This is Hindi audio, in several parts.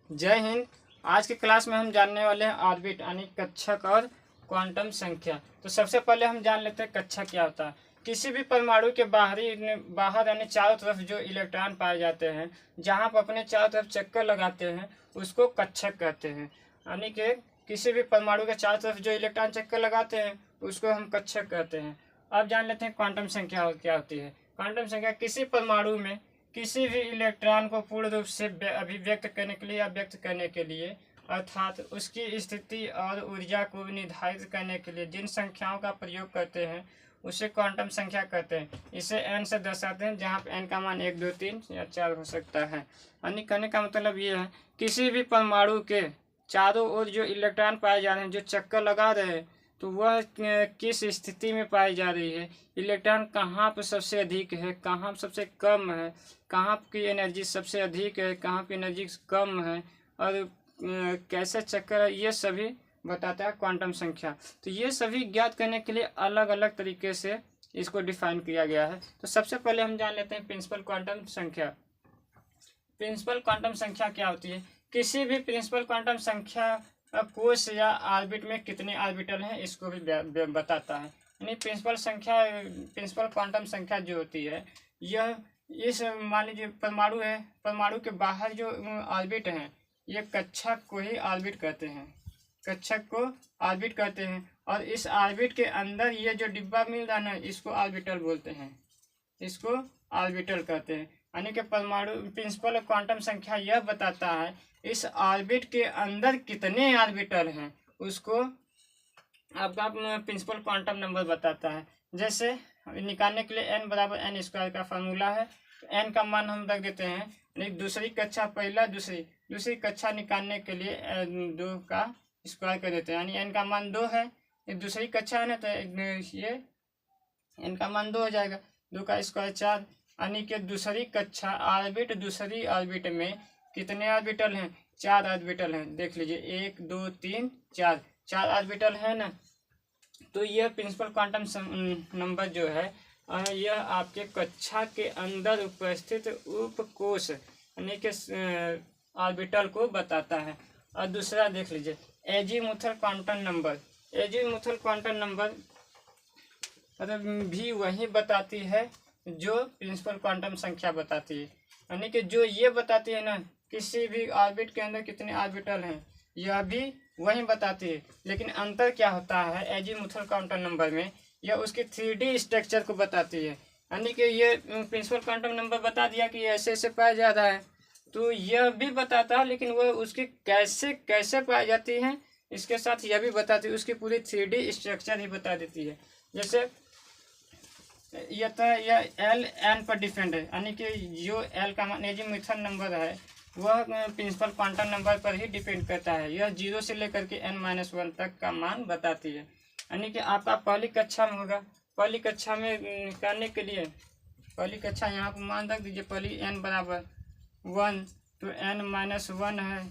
जय हिंद। आज की क्लास में हम जानने वाले हैं ऑर्बिट यानी कक्षक और क्वांटम संख्या। तो सबसे पहले हम जान लेते हैं कक्षक क्या होता है। किसी भी परमाणु के बाहर यानी चारों तरफ जो इलेक्ट्रॉन पाए जाते हैं, जहां पर अपने चारों तरफ चक्कर लगाते हैं, उसको कक्षक कहते हैं। यानी कि किसी भी परमाणु के चारों तरफ जो इलेक्ट्रॉन चक्कर लगाते हैं उसको हम कक्षक कहते हैं। अब जान लेते हैं क्वांटम संख्या क्या होती है। क्वांटम संख्या किसी परमाणु में किसी भी इलेक्ट्रॉन को पूर्ण रूप से अभिव्यक्त करने के लिए या व्यक्त करने के लिए, अर्थात उसकी स्थिति और ऊर्जा को निर्धारित करने के लिए जिन संख्याओं का प्रयोग करते हैं उसे क्वांटम संख्या कहते हैं। इसे n से दर्शाते हैं, जहाँ पे n का मान 1, 2, 3 या 4 हो सकता है। यानी कहने का मतलब ये है किसी भी परमाणु के चारों ओर जो इलेक्ट्रॉन पाए जा रहे हैं, जो चक्कर लगा रहे हैं, तो वह किस स्थिति में पाई जा रही है, इलेक्ट्रॉन कहाँ पर सबसे अधिक है, कहाँ पर सबसे कम है, कहाँ की एनर्जी सबसे अधिक है, कहाँ की एनर्जी कम है, और कैसे चक्कर है, ये सभी बताता है क्वांटम संख्या। तो ये सभी ज्ञात करने के लिए अलग अलग तरीके से इसको डिफाइन किया गया है। तो सबसे पहले हम जान लेते हैं प्रिंसिपल क्वांटम संख्या। प्रिंसिपल क्वांटम संख्या क्या होती है? किसी भी प्रिंसिपल क्वांटम संख्या कोश या ऑर्बिट में कितने ऑर्बिटल हैं इसको भी बताता है। यानी प्रिंसिपल क्वांटम संख्या जो होती है, यह इस मान लीजिए परमाणु है, परमाणु के बाहर जो ऑर्बिट हैं, ये कक्षक को ही ऑर्बिट कहते हैं, कक्षक को ऑर्बिट कहते हैं। और इस ऑर्बिट के अंदर ये जो डिब्बा मिल रहा है ना, इसको ऑर्बिटल बोलते हैं, इसको ऑर्बिटल कहते हैं। यानी कि परमाणु प्रिंसिपल क्वांटम संख्या यह बताता है इस ऑर्बिट के अंदर कितने ऑर्बिटल हैं, उसको आपका प्रिंसिपल क्वांटम नंबर बताता है। जैसे निकालने के लिए n बराबर n स्क्वायर का फार्मूला है, तो n का मान हम रख देते हैं। यानी दूसरी कक्षा पहला, दूसरी कक्षा निकालने के लिए 2 का स्क्वायर कर देते हैं, यानी n का मान 2 है। दूसरी कक्षा है ना, तो ये n का मान 2 हो जाएगा, 2 का स्क्वायर 4। यानी कि दूसरी ऑर्बिट में कितने ऑर्बिटल हैं? 4 ऑर्बिटल हैं। देख लीजिए 1, 2, 3, 4 ऑर्बिटल है ना। तो यह प्रिंसिपल क्वांटम नंबर जो है, यह आपके कक्षा के अंदर उपस्थित उपकोश यानी कि ऑर्बिटल को बताता है। और दूसरा देख लीजिए azimuthal quantum number. Azimuthal quantum number भी वही बताती है जो प्रिंसिपल क्वांटम संख्या बताती है। यानी कि जो ये बताती है ना किसी भी ऑर्बिट के अंदर कितने ऑर्बिटल हैं, यह भी वही बताती है। लेकिन अंतर क्या होता है एजीमुथल क्वांटम नंबर में, यह उसकी 3D स्ट्रक्चर को बताती है। यानी कि ये प्रिंसिपल क्वांटम नंबर बता दिया कि ऐसे ऐसे पाया जा रहा है, तो यह भी बताता है, लेकिन वह उसकी कैसे कैसे पाई जाती है इसके साथ यह भी बताती है, उसकी पूरी 3D स्ट्रक्चर ही बता देती है। जैसे यह एल एन पर डिपेंड है, यानी कि जो एल का मान एजीमुथल नंबर है वह प्रिंसिपल क्वांटम नंबर पर ही डिपेंड करता है। यह 0 से लेकर के n-1 तक का मान बताती है। यानी कि आपका पहली कक्षा में होगा, पहली कक्षा में निकालने के लिए पहली कक्षा यहाँ पर मान रख दीजिए, पहली n बराबर 1, तो n-1 है,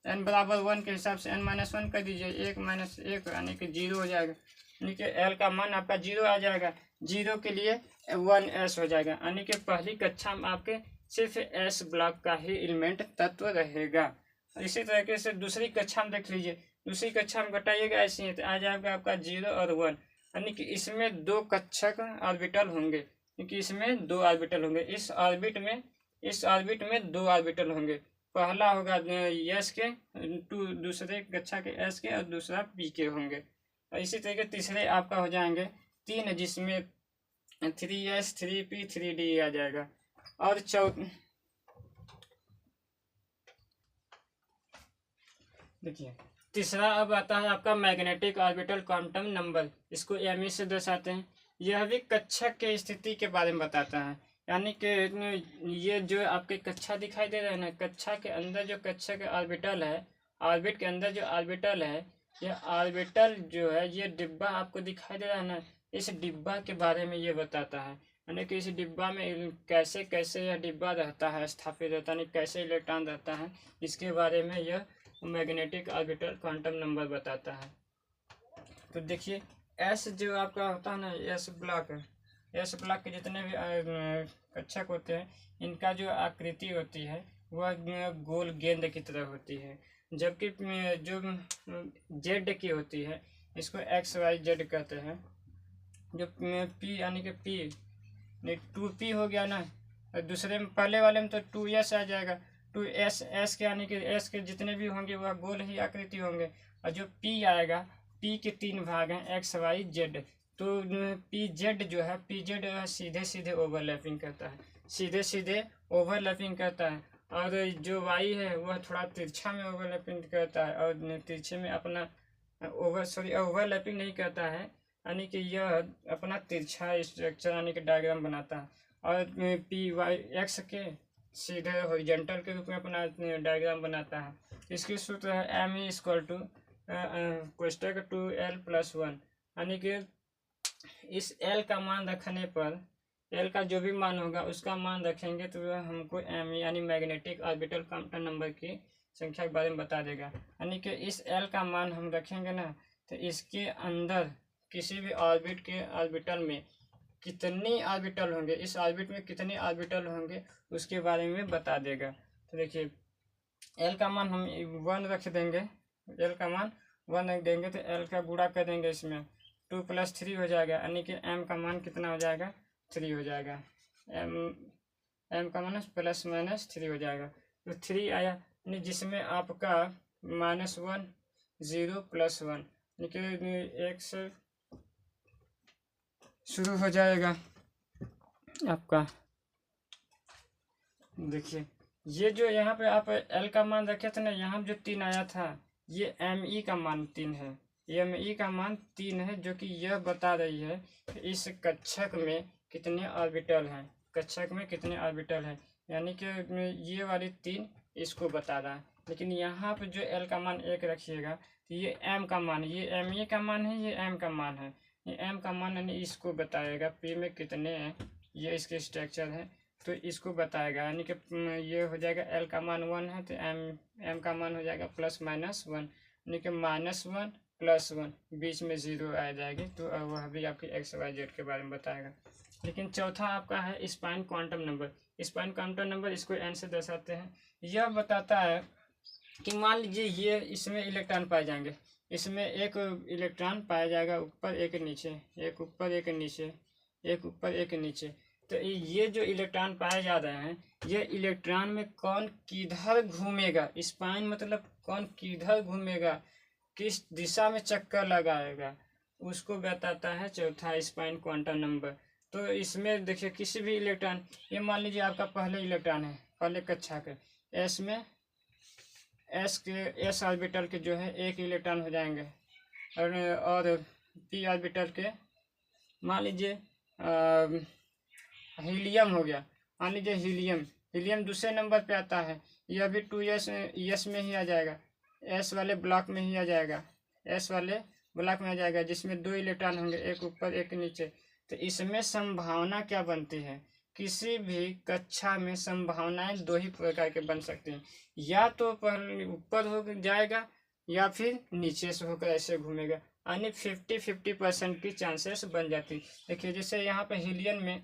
n बराबर 1 के हिसाब से n-1 कर दीजिए, 1 - 1 यानी कि 0 हो जाएगा। यानी कि एल का मान आपका 0 आ जाएगा, 0 के लिए 1s हो जाएगा। यानी कि पहली कक्षा में आपके सिर्फ s ब्लॉक का ही एलिमेंट तत्व रहेगा। इसी तरीके से दूसरी कक्षा में देख लीजिए, दूसरी कक्षा में घटाइएगा ऐसे ही, तो आ जाएगा आपका 0 और 1। यानी कि इसमें 2 कक्षक ऑर्बिटल होंगे, क्योंकि इसमें 2 ऑर्बिटल होंगे। इस ऑर्बिट में 2 ऑर्बिटल होंगे, पहला होगा s के, दूसरे कक्षा के s के, और दूसरा p के होंगे। और इसी तरीके तीसरे आपका हो जाएंगे 3, जिसमें 3s 3p 3d आ जाएगा। और देखिए तीसरा अब आता है आपका मैग्नेटिक ऑर्बिटल क्वांटम नंबर, इसको me से दर्शाते हैं। यह भी कक्षक के स्थिति के बारे में बताता है। यानी कि ये जो आपके कक्षा दिखाई दे रहा है ना, कक्षा के अंदर जो कक्षा के ऑर्बिटल है, ऑर्बिट के अंदर जो ऑर्बिटल है, यह ऑर्बिटल जो है, ये डिब्बा आपको दिखाई दे रहा है ना, इस डिब्बा के बारे में ये बताता है। यानी कि इस डिब्बा में कैसे कैसे यह डिब्बा रहता है, स्थापित रहता है, कैसे इलेक्ट्रॉन रहता है, इसके बारे में यह मैग्नेटिक ऑर्बिटल क्वांटम नंबर बताता है। तो देखिए एस जो आपका होता है ना, एस ब्लॉक के जितने भी कक्षक होते हैं, इनका जो आकृति होती है वह गोल गेंद की तरह होती है, जबकि जो जेड की होती है इसको एक्स वाई जेड कहते हैं। जो पी यानी कि पी नहीं 2p हो गया ना, और दूसरे में पहले वाले में तो 2s आ जाएगा। 2s s के यानी कि s के जितने भी होंगे वह गोल ही आकृति होंगे, और जो p आएगा p के 3 भाग हैं x y z, तो पी जेड जो है पी जेड सीधे सीधे ओवरलैपिंग करता है, सीधे सीधे ओवरलैपिंग करता है। और जो वाई है वह थोड़ा तिरछा में ओवरलैपिंग करता है, और तिरछे में अपना ओवरलैपिंग नहीं करता है, यानी कि यह अपना तिरछा स्ट्रक्चर यानी कि डायग्राम बनाता है। और पी वाई एक्स के सीधे हॉरिजॉन्टल के रूप में अपना डायग्राम बनाता है। इसकी सूत्र है एम ई इक्वल टू कोष्टक 2l+1, यानी कि इस l का मान रखने पर l का जो भी मान होगा उसका मान रखेंगे तो वह हमको m यानी मैग्नेटिक ऑर्बिटल क्वांटम नंबर की संख्या के बारे में बता देगा। यानी कि इस l का मान हम रखेंगे ना, तो इसके अंदर किसी भी ऑर्बिट के ऑर्बिटल में कितनी ऑर्बिटल होंगे, इस ऑर्बिट में कितने ऑर्बिटल होंगे उसके बारे में बता देगा। तो देखिए l का मान हम 1 रख देंगे, l का मान 1 रख देंगे तो l का गुणा कर देंगे, इसमें 2 + 3 हो जाएगा, यानी कि m का मान कितना हो जाएगा 3 हो जाएगा। m का मान ±3 हो जाएगा, तो 3 आया, जिसमें आपका -1 0 +1 यानी 1 से शुरू हो जाएगा आपका। देखिए ये जो यहाँ पे आप l का मान रखे थे ना, यहाँ जो 3 आया था ये me का मान 3 है, me का मान 3 है, जो कि यह बता रही है कि इस कक्षक में कितने ऑर्बिटल हैं, कक्षक में कितने ऑर्बिटल हैं, यानी कि ये वाली 3 इसको बता रहा है। लेकिन यहाँ पे जो l का मान 1 रखिएगा तो ये m का मान, ये me का मान है, ये m का मान है, ये m का मान यानी इसको बताएगा p में कितने हैं, ये इसके स्ट्रक्चर है तो इसको बताएगा। यानी कि ये हो जाएगा l का मान 1 है तो m का मान हो जाएगा +-1, यानी कि -1 +1 बीच में 0 आ जाएगी, तो वह भी आपके x y z के बारे में बताएगा। लेकिन चौथा आपका है spine quantum number. Spine quantum number इसको n से दर्शाते हैं। यह बताता है कि मान लीजिए ये इसमें इलेक्ट्रॉन पाए जाएंगे, इसमें एक इलेक्ट्रॉन पाया जाएगा ऊपर एक नीचे, एक ऊपर एक नीचे, एक ऊपर एक नीचे, तो ये जो इलेक्ट्रॉन पाए जा रहे हैं ये इलेक्ट्रॉन में कौन किधर घूमेगा, स्पाइन मतलब कौन किधर घूमेगा, किस दिशा में चक्कर लगाएगा, उसको बताता है चौथा स्पाइन क्वांटम नंबर। तो इसमें देखिए किसी भी इलेक्ट्रॉन, ये मान लीजिए आपका पहले इलेक्ट्रॉन है, पहले कक्षा के एस में एस ऑर्बिटल के जो है एक इलेक्ट्रॉन हो जाएंगे, और पी ऑर्बिटल के मान लीजिए हीलियम हो गया, मान लीजिए हीलियम दूसरे नंबर पे आता है, यह भी 2s में ही आ जाएगा, एस वाले ब्लॉक में ही आ जाएगा, एस वाले ब्लॉक में आ जाएगा, जिसमें 2 इलेक्ट्रॉन होंगे एक ऊपर एक नीचे। तो इसमें संभावना क्या बनती है, किसी भी कक्षा में संभावनाएं 2 ही प्रकार के बन सकती हैं, या तो पहले ऊपर हो जाएगा या फिर नीचे से होकर ऐसे घूमेगा, यानी 50-50% की चांसेस बन जाती है। देखिए जैसे यहाँ पे हीलियम में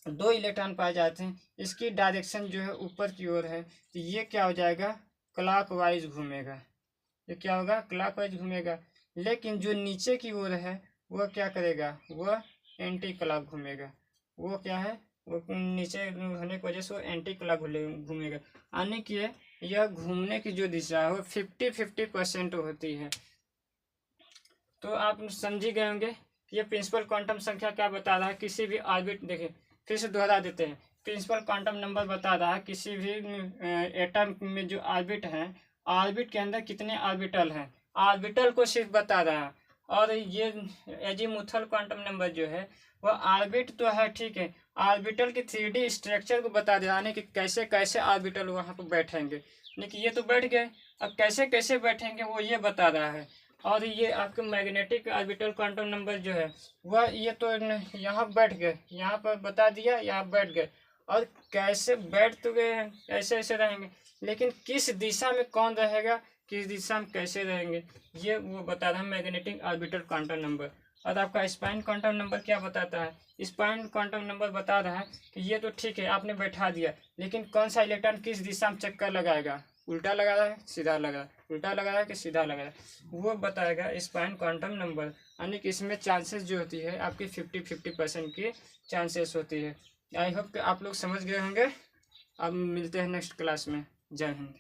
2 इलेक्ट्रॉन पाए जाते हैं, इसकी डायरेक्शन जो है ऊपर की ओर है, तो ये क्या हो जाएगा क्लॉकवाइज घूमेगा, ये क्या होगा क्लॉकवाइज घूमेगा। लेकिन जो नीचे की ओर है वह क्या करेगा, वह एंटी क्लॉक घूमेगा, वो क्या है वो नीचे होने की वजह से वो एंटी क्लॉक घूमेगा, यानी कि यह घूमने की जो दिशा है वो 50-50% होती है। तो आप समझ ही गए होंगे कि ये प्रिंसिपल क्वांटम संख्या क्या बता रहा है, किसी भी ऑर्बिट, देखिए फिर से दोहरा देते हैं, प्रिंसिपल क्वांटम नंबर बता रहा है किसी भी एटम में जो ऑर्बिट है, ऑर्बिट के अंदर कितने ऑर्बिटल हैं, ऑर्बिटल को सिर्फ बता रहा है। और ये एजीमुथल क्वांटम नंबर जो है वह ऑर्बिट तो है ठीक है, ऑर्बिटल के 3D स्ट्रक्चर को बता दे, यानी कि कैसे कैसे ऑर्बिटल वहाँ पर बैठेंगे, यानी कि ये तो बैठ गए, अब कैसे कैसे बैठेंगे वो ये बता रहा है। और ये आपके मैग्नेटिक ऑर्बिटल क्वांटम नंबर जो है वह ये तो यहाँ बैठ गए, यहाँ पर बता दिया, यहाँ बैठ गए, और कैसे बैठ तो गए हैं ऐसे ऐसे रहेंगे, लेकिन किस दिशा में कौन रहेगा, किस दिशा में कैसे रहेंगे, ये वो बता रहा है मैग्नेटिक ऑर्बिटल क्वांटम नंबर। और आपका स्पाइन क्वांटम नंबर क्या बताता है? स्पाइन क्वांटम नंबर बता रहा है कि ये तो ठीक है आपने बैठा दिया, लेकिन कौन सा इलेक्ट्रॉन किस दिशा में चक्कर लगाएगा, उल्टा लगा रहा है सीधा लगा रहा है, उल्टा लगा रहा है कि सीधा लगा रहा है, वो बताएगा स्पाइन क्वांटम नंबर। यानी कि इसमें चांसेस जो होती है आपकी 50-50% की चांसेस होती है। आई होप कि आप लोग समझ गए होंगे। अब मिलते हैं नेक्स्ट क्लास में। जय हिंद।